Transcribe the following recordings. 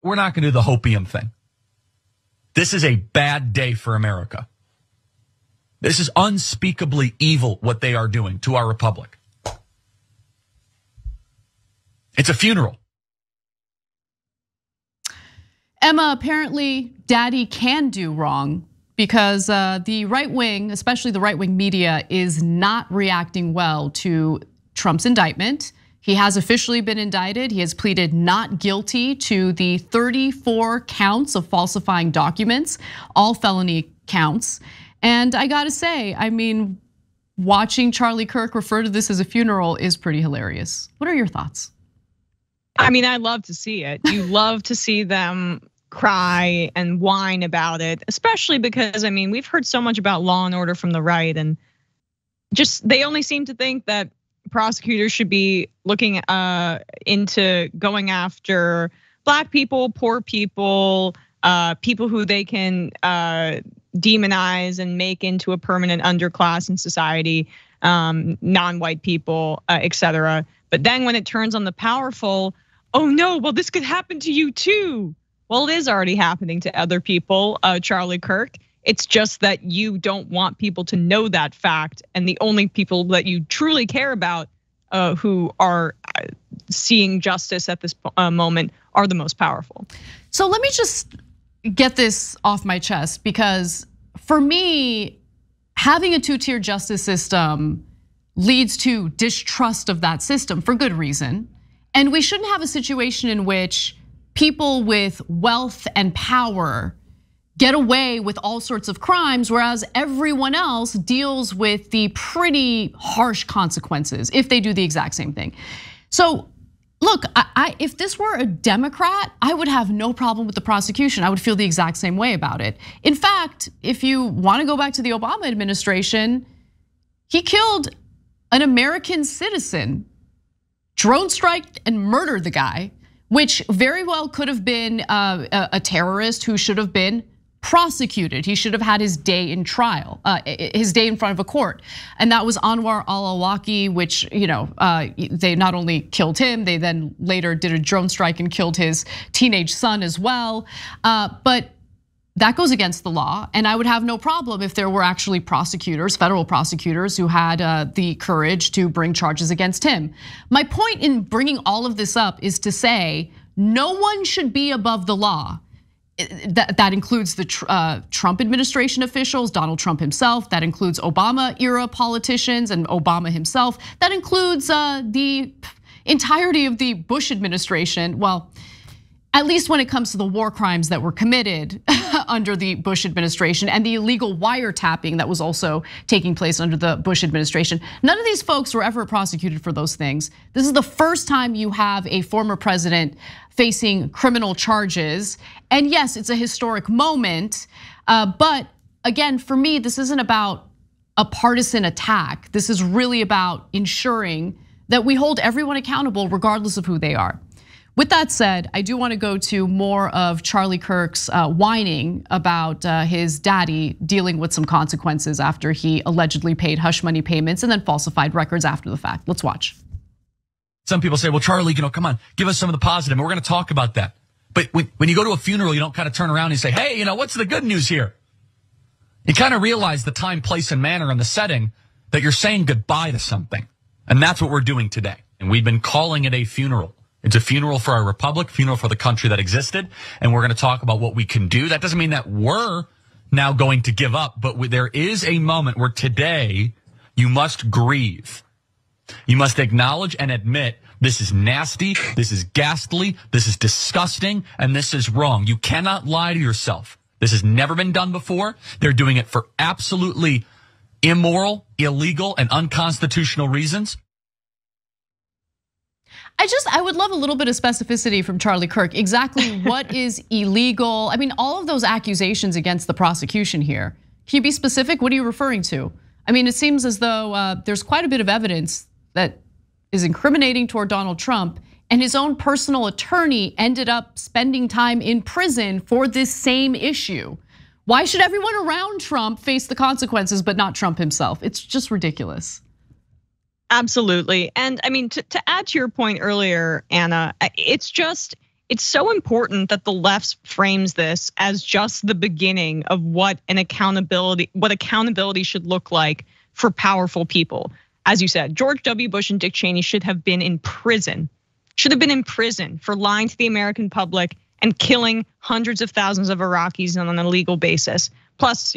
we're not going to do the hopium thing. This is a bad day for America. This is unspeakably evil what they are doing to our republic. It's a funeral. Emma, apparently daddy can do wrong because the right wing, especially the right wing media, is not reacting well to Trump's indictment. He has officially been indicted. He has pleaded not guilty to the 34 counts of falsifying documents, all felony counts. And I gotta say, I mean, watching Charlie Kirk refer to this as a funeral is pretty hilarious. What are your thoughts? I mean, I love to see it. You love to see them cry and whine about it, especially because, I mean, we've heard so much about law and order from the right, and just they only seem to think that prosecutors should be looking into going after Black people, poor people, people who they can demonize and make into a permanent underclass in society, non-white people, etc. But then when it turns on the powerful, oh no, well this could happen to you too. Well, it is already happening to other people, Charlie Kirk. It's just that you don't want people to know that fact, and the only people that you truly care about who are seeing justice at this moment are the most powerful. So let me just get this off my chest, because for me, having a two-tier justice system leads to distrust of that system for good reason. And we shouldn't have a situation in which people with wealth and power get away with all sorts of crimes, whereas everyone else deals with the pretty harsh consequences if they do the exact same thing. So look, if this were a Democrat, I would have no problem with the prosecution. I would feel the exact same way about it. In fact, if you want to go back to the Obama administration, he killed an American citizen, drone striked and murdered the guy, which very well could have been a terrorist who should have been prosecuted. He should have had his day in trial, his day in front of a court. And that was Anwar al-Awlaki, which they not only killed him, they then later did a drone strike and killed his teenage son as well. But that goes against the law, and I would have no problem if there were actually prosecutors, federal prosecutors, who had the courage to bring charges against him. My point in bringing all of this up is to say no one should be above the law. That includes the Trump administration officials, Donald Trump himself. That includes Obama era politicians and Obama himself. That includes the entirety of the Bush administration. Well, at least when it comes to the war crimes that were committed under the Bush administration and the illegal wiretapping that was also taking place under the Bush administration. None of these folks were ever prosecuted for those things. This is the first time you have a former president facing criminal charges. And yes, it's a historic moment, but again, for me, this isn't about a partisan attack. This is really about ensuring that we hold everyone accountable regardless of who they are. With that said, I do want to go to more of Charlie Kirk's whining about his daddy dealing with some consequences after he allegedly paid hush money payments and then falsified records after the fact. Let's watch. Some people say, well, Charlie, come on, give us some of the positive. And we're going to talk about that. But when you go to a funeral, you don't kind of turn around and say, hey, what's the good news here? You kind of realize the time, place, and manner and the setting that you're saying goodbye to something. And that's what we're doing today. And we've been calling it a funeral. It's a funeral for our republic, funeral for the country that existed. And we're going to talk about what we can do. That doesn't mean that we're now going to give up, but there is a moment where today you must grieve. You must acknowledge and admit this is nasty, this is ghastly, this is disgusting, and this is wrong. You cannot lie to yourself. This has never been done before. They're doing it for absolutely immoral, illegal, and unconstitutional reasons. I would love a little bit of specificity from Charlie Kirk. Exactly what is illegal? I mean, all of those accusations against the prosecution here. Can you be specific? What are you referring to? I mean, it seems as though there's quite a bit of evidence that is incriminating toward Donald Trump, and his own personal attorney ended up spending time in prison for this same issue. Why should everyone around Trump face the consequences but not Trump himself? It's just ridiculous. Absolutely. And I mean, to add to your point earlier, Anna, it's just it's so important that the left frames this as just the beginning of what accountability should look like for powerful people. As you said, George W. Bush and Dick Cheney should have been in prison for lying to the American public and killing hundreds of thousands of Iraqis on an illegal basis. Plus,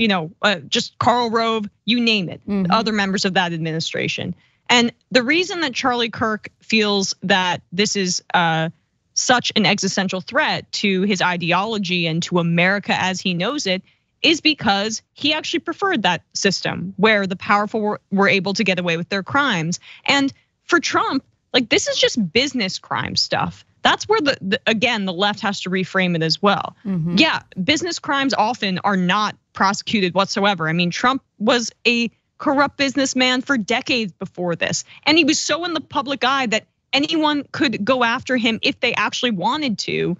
just Karl Rove, you name it, other members of that administration. And the reason that Charlie Kirk feels that this is such an existential threat to his ideology and to America as he knows it is because he actually preferred that system where the powerful were able to get away with their crimes. And for Trump, like, this is just business crime stuff. That's where again, the left has to reframe it as well. Yeah, business crimes often are not prosecuted whatsoever. I mean, Trump was a corrupt businessman for decades before this. And he was so in the public eye that anyone could go after him if they actually wanted to,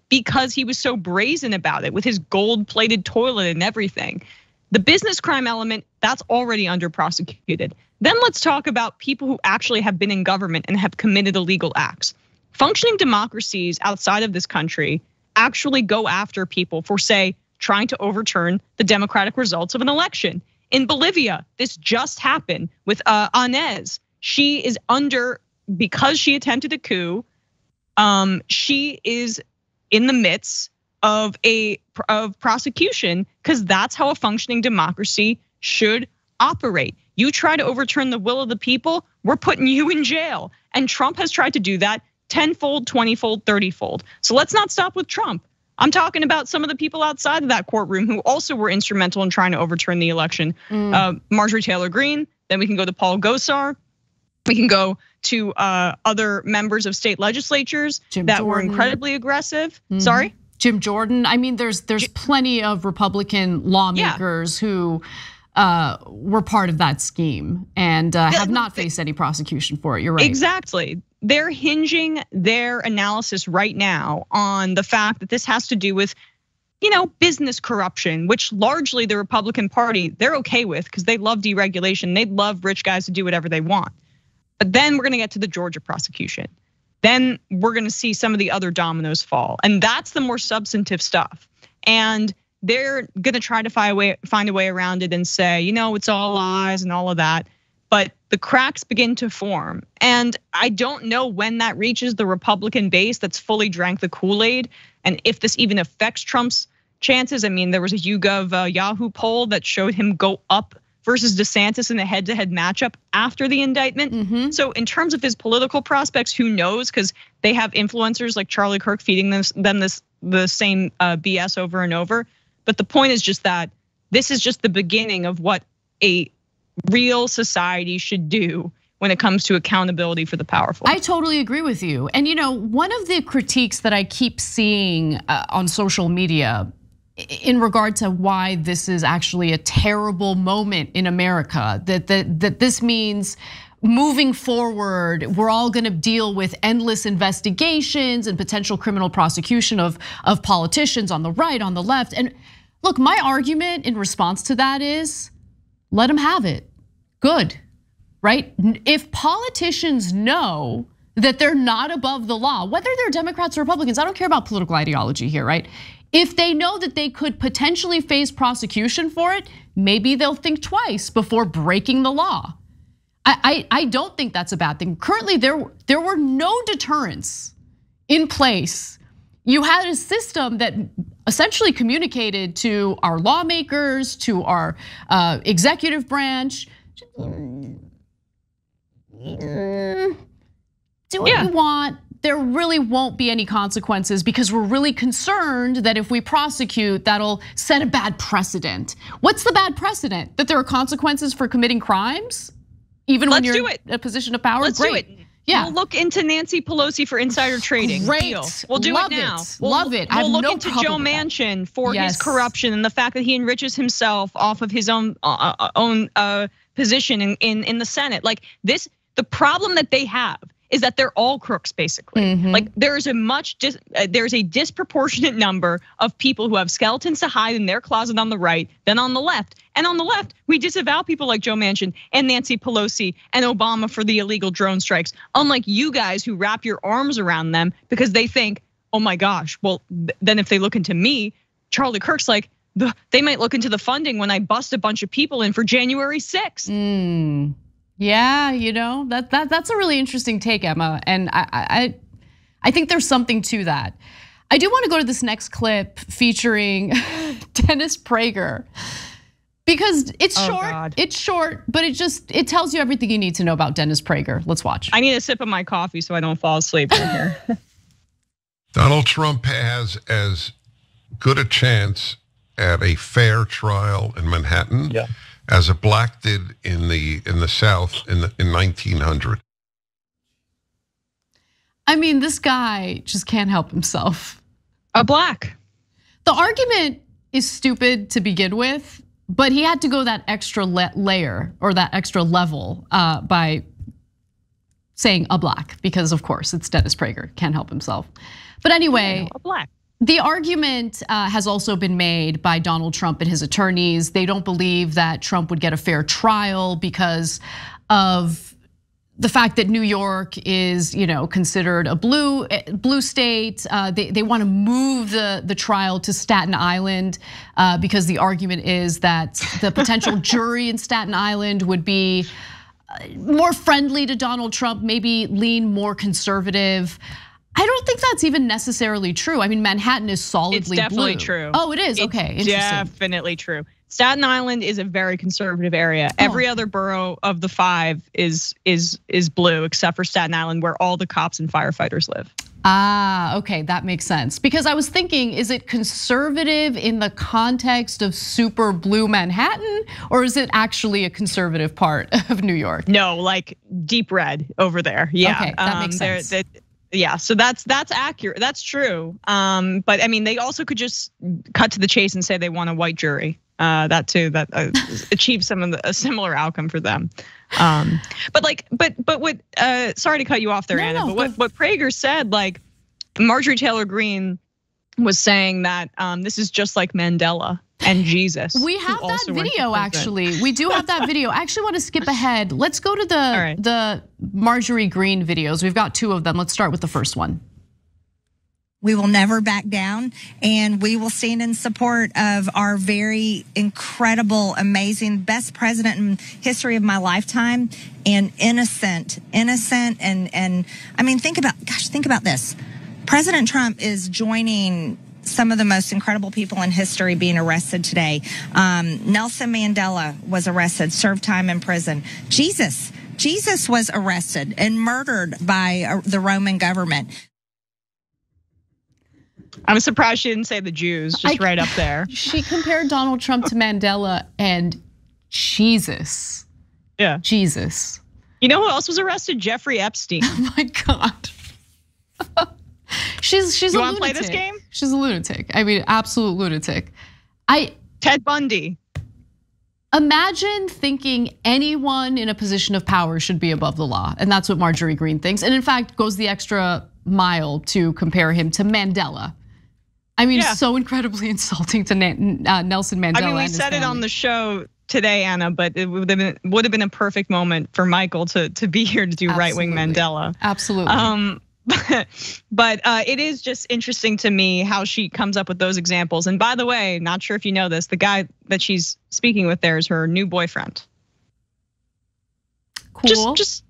because he was so brazen about it with his gold-plated toilet and everything. The business crime element, that's already under prosecuted. Then let's talk about people who actually have been in government and have committed illegal acts. Functioning democracies outside of this country actually go after people for, say, trying to overturn the democratic results of an election. In Bolivia, this just happened with Inés. She is because she attempted a coup, she is in the midst of prosecution because that's how a functioning democracy should operate. You try to overturn the will of the people, we're putting you in jail. And Trump has tried to do that 10-fold, 20-fold, 30-fold. So let's not stop with Trump. I'm talking about some of the people outside of that courtroom who also were instrumental in trying to overturn the election. Marjorie Taylor Greene, then we can go to Paul Gosar. We can go to other members of state legislatures that were incredibly aggressive. Sorry? Jim Jordan. I mean, there's plenty of Republican lawmakers who were part of that scheme and have not faced any prosecution for it. You're right. Exactly. They're hinging their analysis right now on the fact that this has to do with, business corruption, which largely the Republican Party, they're okay with because they love deregulation. They love rich guys to do whatever they want. But then we're gonna get to the Georgia prosecution. Then we're gonna see some of the other dominoes fall. And that's the more substantive stuff. And they're gonna try to find a way around it and say, it's all lies and all of that. But the cracks begin to form. And I don't know when that reaches the Republican base that's fully drank the Kool-Aid and if this even affects Trump's chances. I mean, there was a YouGov Yahoo poll that showed him go up versus DeSantis in a head-to-head matchup after the indictment. So in terms of his political prospects, who knows? Because they have influencers like Charlie Kirk feeding them the same BS over and over. But the point is just that this is just the beginning of what a real society should do when it comes to accountability for the powerful. I totally agree with you. And one of the critiques that I keep seeing on social media in regard to why this is actually a terrible moment in America, that this means moving forward, we're all gonna deal with endless investigations and potential criminal prosecution of politicians on the right, on the left. And look, my argument in response to that is, let them have it. Good, right? If politicians know that they're not above the law, whether they're Democrats or Republicans, I don't care about political ideology here, right? If they know that they could potentially face prosecution for it, maybe they'll think twice before breaking the law. I don't think that's a bad thing. Currently, there were no deterrents in place. You had a system that essentially communicated to our lawmakers, to our executive branch, do what you want. There really won't be any consequences because we're really concerned that if we prosecute, that'll set a bad precedent. What's the bad precedent? That there are consequences for committing crimes? Even when you're in a position of power? Let's do it. Yeah. We'll look into Nancy Pelosi for insider trading. Great. Deal. We'll do it now. Love it. We'll look into Joe Manchin for his corruption and the fact that he enriches himself off of his own position in the Senate. Like this, the problem that they have is that they're all crooks, basically. Like there's a disproportionate number of people who have skeletons to hide in their closet on the right than on the left. And on the left, we disavow people like Joe Manchin and Nancy Pelosi and Obama for the illegal drone strikes. Unlike you guys who wrap your arms around them because they think oh my gosh, well, then if they look into me, Charlie Kirk's like, they might look into the funding when I bust a bunch of people in for January 6th. Yeah, that's a really interesting take, Emma. And I think there's something to that. I do want to go to this next clip featuring Dennis Prager. Because it's short, God. It's short, but it tells you everything you need to know about Dennis Prager. Let's watch. I need a sip of my coffee so I don't fall asleep in here. Donald Trump has as good a chance at a fair trial in Manhattan as a black did in the South in 1900. I mean, this guy just can't help himself. A black. The argument is stupid to begin with. But he had to go that extra layer or that extra level by saying a black, because of course it's Dennis Prager, can't help himself. But anyway, a black. The argument has also been made by Donald Trump and his attorneys. They don't believe that Trump would get a fair trial because of the fact that New York is, considered a blue state. They want to move the trial to Staten Island because the argument is that the potential jury in Staten Island would be more friendly to Donald Trump, maybe lean more conservative. I don't think that's even necessarily true. I mean, Manhattan is solidly blue. It's definitely true. Oh, it is? Okay, interesting. Definitely true. Staten Island is a very conservative area. Every other borough of the 5 is blue, except for Staten Island, where all the cops and firefighters live. Okay, that makes sense. Because I was thinking, is it conservative in the context of super blue Manhattan, or is it actually a conservative part of New York? No, like deep red over there. Yeah, okay, that makes sense. Yeah, so that's accurate. That's true. But I mean, they also could just cut to the chase and say they want a white jury. That too, that achieves a similar outcome for them. But what? Sorry to cut you off there, Anna. But what Prager said, like Marjorie Taylor Greene was saying that this is just like Mandela and Jesus. We have that video actually. We do have that video. I actually want to skip ahead. Let's go to the Marjorie Greene videos. We've got 2 of them. Let's start with the first one. We will never back down, and we will stand in support of our very incredible, amazing, best president in history of my lifetime, and innocent, and I mean, think about this. President Trump is joining some of the most incredible people in history being arrested today. Nelson Mandela was arrested, served time in prison. Jesus was arrested and murdered by the Roman government. I'm surprised she didn't say the Jews, just right up there. She compared Donald Trump to Mandela and Jesus. Yeah. Jesus. You know who else was arrested? Jeffrey Epstein. Oh my God. She's a lunatic. You want to play this game? She's a lunatic. I mean, absolute lunatic. Ted Bundy. Imagine thinking anyone in a position of power should be above the law. And that's what Marjorie Greene thinks. And in fact, goes the extra mile to compare him to Mandela. I mean, so incredibly insulting to Nelson Mandela. I mean, we said it on the show today, Anna, but it would have been a perfect moment for Michael to be here to do right-wing Mandela. Absolutely. But it is just interesting to me how she comes up with those examples. And by the way, not sure if you know this, the guy that she's speaking with there is her new boyfriend. Cool. Just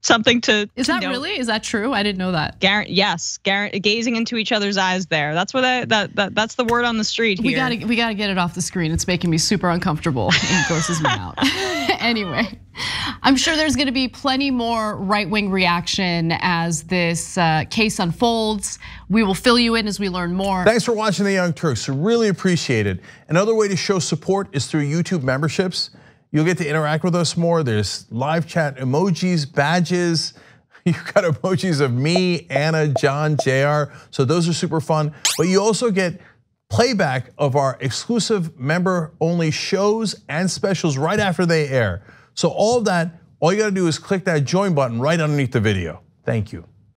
something to. Is that really? Is that true? I didn't know that. Yes, gazing into each other's eyes there. That's what that's the word on the street here. We gotta get it off the screen. It's making me super uncomfortable. It grosses me out. Anyway, I'm sure there's gonna be plenty more right-wing reaction as this case unfolds. We will fill you in as we learn more. Thanks for watching The Young Turks. Really appreciate it. Another way to show support is through YouTube memberships. You'll get to interact with us more. There's live chat emojis, badges. You've got emojis of me, Anna, John, JR. So those are super fun. But you also get playback of our exclusive member-only shows and specials right after they air. So all of that, all you gotta do is click that join button right underneath the video. Thank you.